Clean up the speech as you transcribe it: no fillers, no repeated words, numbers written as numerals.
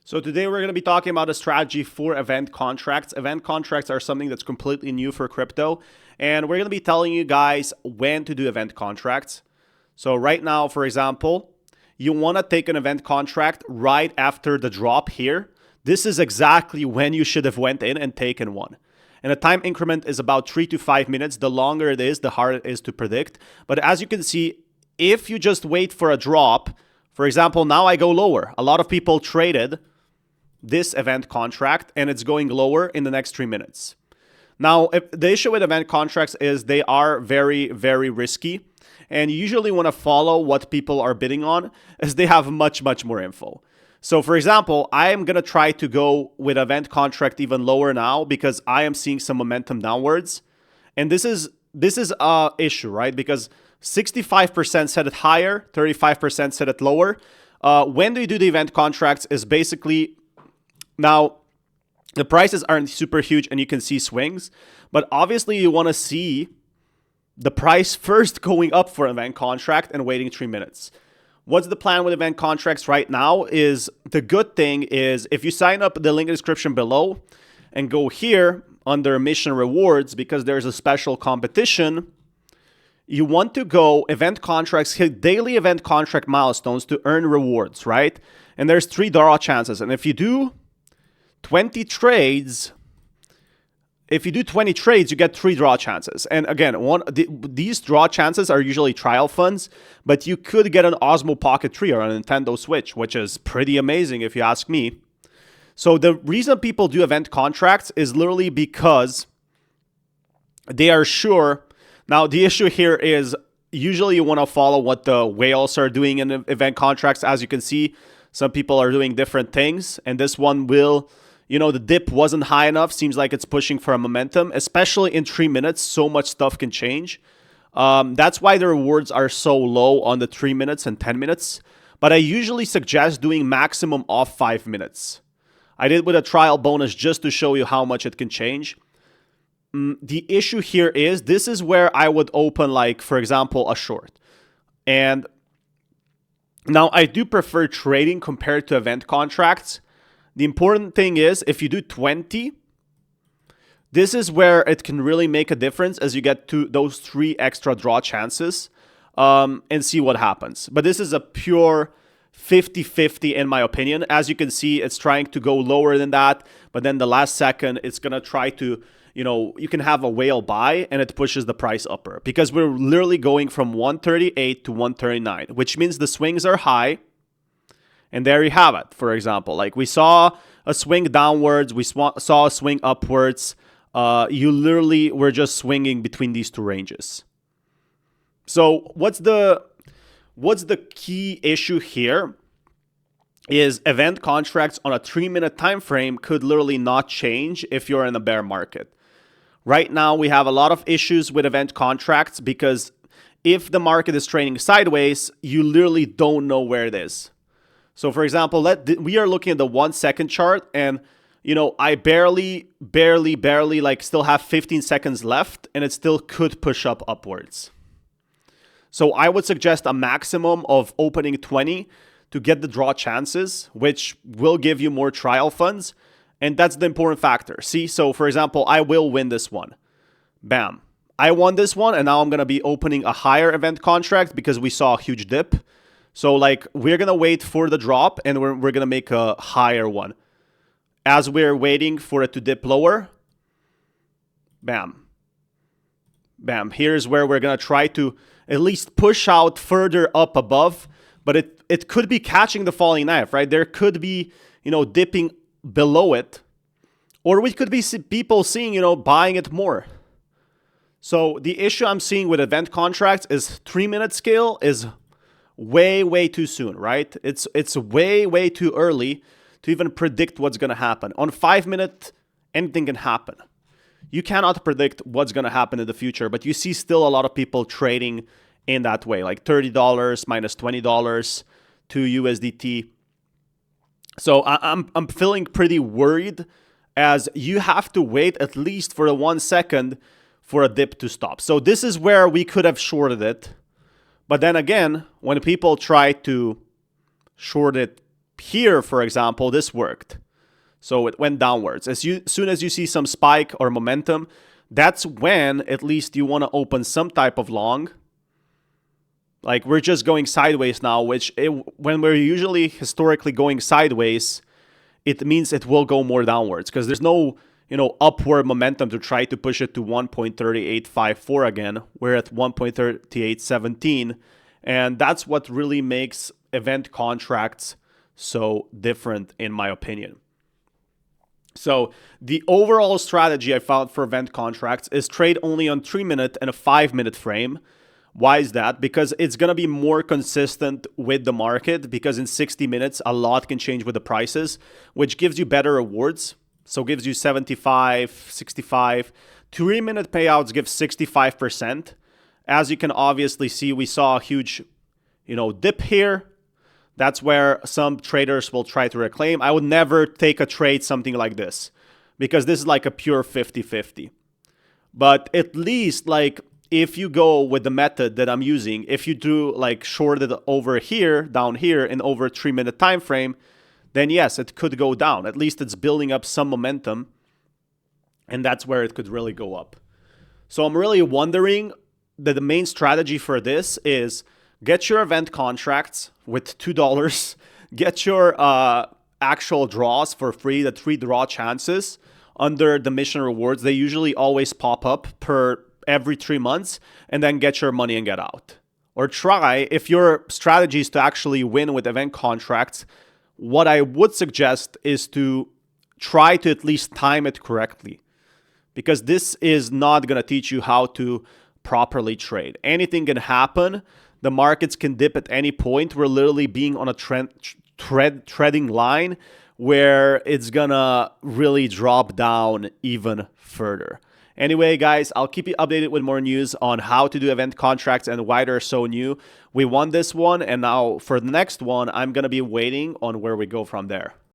So today we're going to be talking about a strategy for event contracts. Event contracts are something that's completely new for crypto, and we're going to be telling you guys when to do event contracts. So right now, for example, you want to take an event contract right after the drop here. This is exactly when you should have went in and taken one. And the time increment is about 3 to 5 minutes. The longer it is, the harder it is to predict. But as you can see, if you just wait for a drop, for example, now I go lower. A lot of people traded this event contract and it's going lower in the next 3 minutes. Now, if the issue with event contracts is they are very, very risky. And you usually want to follow what people are bidding on as they have much, much more info. So for example, I am going to try to go with event contract even lower now because I am seeing some momentum downwards. And this is a issue, right? Because 65% set it higher, 35% set it lower. When do you do the event contracts is basically, now the prices aren't super huge and you can see swings, but obviously you want to see the price first going up for an event contract and waiting 3 minutes. What's the plan with event contracts right now is the good thing is if you sign up the link in the description below and go here under mission rewards because there's a special competition, you want to go event contracts, hit daily event contract milestones to earn rewards, right? And there's 3 draw chances. And if you do 20 trades, you get 3 draw chances. And again, these draw chances are usually trial funds, but you could get an Osmo Pocket 3 or a Nintendo Switch, which is pretty amazing if you ask me. So the reason people do event contracts is literally because they are sure. Now, the issue here is usually you want to follow what the whales are doing in event contracts. As you can see, some people are doing different things, and this one will... the dip wasn't high enough. Seems like it's pushing for a momentum, especially in 3 minutes. So much stuff can change. That's why the rewards are so low on the 3 minutes and 10 minutes. But I usually suggest doing maximum of 5 minutes. I did with a trial bonus just to show you how much it can change. The issue here is this is where I would open, like, for example, a short. And now I do prefer trading compared to event contracts. The important thing is if you do 20, this is where it can really make a difference as you get to those 3 extra draw chances and see what happens. But this is a pure 50-50 in my opinion. As you can see, it's trying to go lower than that. But then the last second, it's going to try to, you can have a whale buy and it pushes the price upper. Because we're literally going from 138 to 139, which means the swings are high. And there you have it, for example. Like we saw a swing downwards, we saw a swing upwards. You literally were just swinging between these 2 ranges. So what's the key issue here is event contracts on a 3-minute time frame could literally not change if you're in a bear market. Right now, we have a lot of issues with event contracts because if the market is trading sideways, you literally don't know where it is. So for example, we are looking at the 1 second chart and, I barely like still have 15 seconds left and it still could push up upwards. So I would suggest a maximum of opening 20 to get the draw chances, which will give you more trial funds. And that's the important factor. See, so for example, I will win this one. Bam. I won this one and now I'm going to be opening a higher event contract because we saw a huge dip. So like we're going to wait for the drop and we're going to make a higher one. As we're waiting for it to dip lower, bam. Bam. Here's where we're going to try to at least push out further up above. But it could be catching the falling knife, right? There could be, dipping below it. Or we could be people seeing, buying it more. So the issue I'm seeing with event contracts is 3-minute scale is way too soon, right? It's way too early to even predict what's going to happen. On 5-minute, anything can happen. You cannot predict what's going to happen in the future, but you see still a lot of people trading in that way, like $30 minus $20 to USDT. So I'm feeling pretty worried as you have to wait at least for the 1 second for a dip to stop. So this is where we could have shorted it. But then again, when people try to short it here, for example, this worked. So it went downwards. Soon as you see some spike or momentum, that's when at least you want to open some type of long. Like we're just going sideways now, when we're usually historically going sideways, it means it will go more downwards because there's no, upward momentum to try to push it to 1.3854 again. We're at 1.3817, and that's what really makes event contracts so different, in my opinion. So the overall strategy I found for event contracts is trade only on 3-minute and a 5-minute frame. Why is that? Because it's going to be more consistent with the market, because in 60 minutes, a lot can change with the prices, which gives you better rewards. So gives you 75, 65. 3-minute payouts give 65%. As you can obviously see, we saw a huge, dip here. That's where some traders will try to reclaim. I would never take a trade something like this, because this is like a pure 50-50. But at least if you go with the method that I'm using, if you do shorted over here, down here, in over a 3-minute time frame, then yes, it could go down. At least it's building up some momentum, and that's where it could really go up. So I'm really wondering that the main strategy for this is get your event contracts with $2, get your actual draws for free, the 3 draw chances under the mission rewards. They usually always pop up every 3 months, and then get your money and get out. Or try, if your strategy is to actually win with event contracts, what I would suggest is to try to at least time it correctly, because this is not going to teach you how to properly trade. Anything can happen. The markets can dip at any point. We're literally being on a treading line where it's gonna really drop down even further. Anyway, guys, I'll keep you updated with more news on how to do event contracts and why they're so new. We won this one, and now for the next one, I'm going to be waiting on where we go from there.